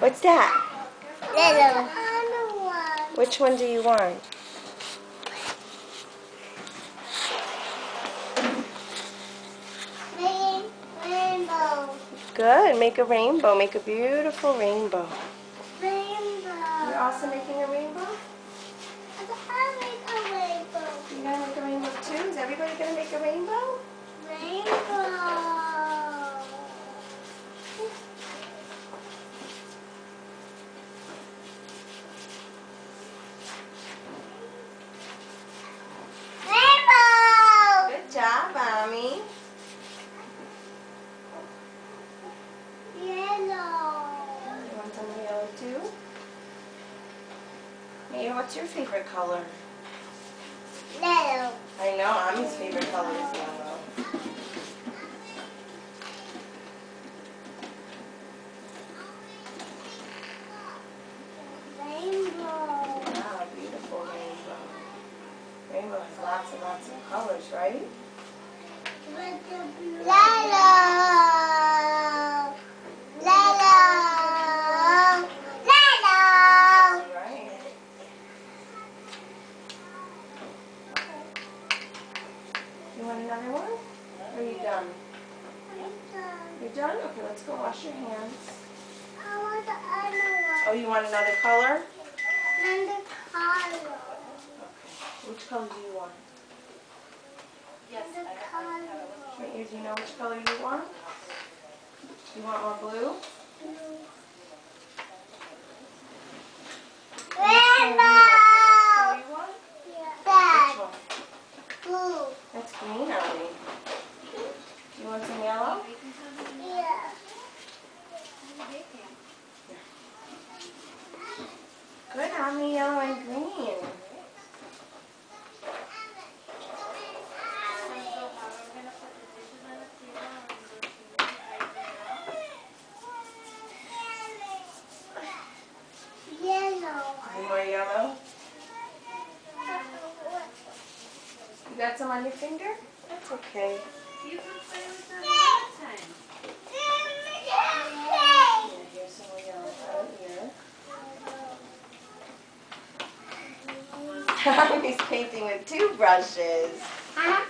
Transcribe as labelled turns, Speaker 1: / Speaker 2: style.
Speaker 1: What's that?
Speaker 2: Little.
Speaker 1: Which one do you want?
Speaker 2: Rainbow.
Speaker 1: Good. Make a rainbow. Make a beautiful rainbow.
Speaker 2: Rainbow.
Speaker 1: You're also making a rainbow?
Speaker 2: I make a rainbow.
Speaker 1: You're going to make a rainbow too? Is everybody going to make a rainbow?
Speaker 2: Rainbow. Rainbow.
Speaker 1: Good job, Mommy.
Speaker 2: Yellow.
Speaker 1: You want some yellow too? Maya, what's your favorite color?
Speaker 2: Yellow.
Speaker 1: I know, Mommy's favorite color is yellow.
Speaker 2: Rainbow.
Speaker 1: Wow, beautiful rainbow. Rainbow has lots and lots of colors, right?
Speaker 2: Yellow. Yellow. Yellow.
Speaker 1: Right. You want another one? Or are you done? You're done? Okay, let's go wash your hands.
Speaker 2: I want the other one.
Speaker 1: Oh, you want another color?
Speaker 2: Another color.
Speaker 1: Okay. Which color do you want?
Speaker 2: The color.
Speaker 1: Right, do you know which color you want? You want more blue?
Speaker 2: Rainbow.
Speaker 1: What color you want?
Speaker 2: That.
Speaker 1: Which one?
Speaker 2: Blue.
Speaker 1: That's green, Ellie. You want some yellow?
Speaker 2: Yeah.
Speaker 1: Good, how many yellow and green?
Speaker 2: Yellow.
Speaker 1: Any more yellow? You got some on your finger? That's okay.
Speaker 3: You can play with them another time.
Speaker 1: Yeah, here's some more yellow out here. Mommy's painting with two brushes.
Speaker 2: Huh?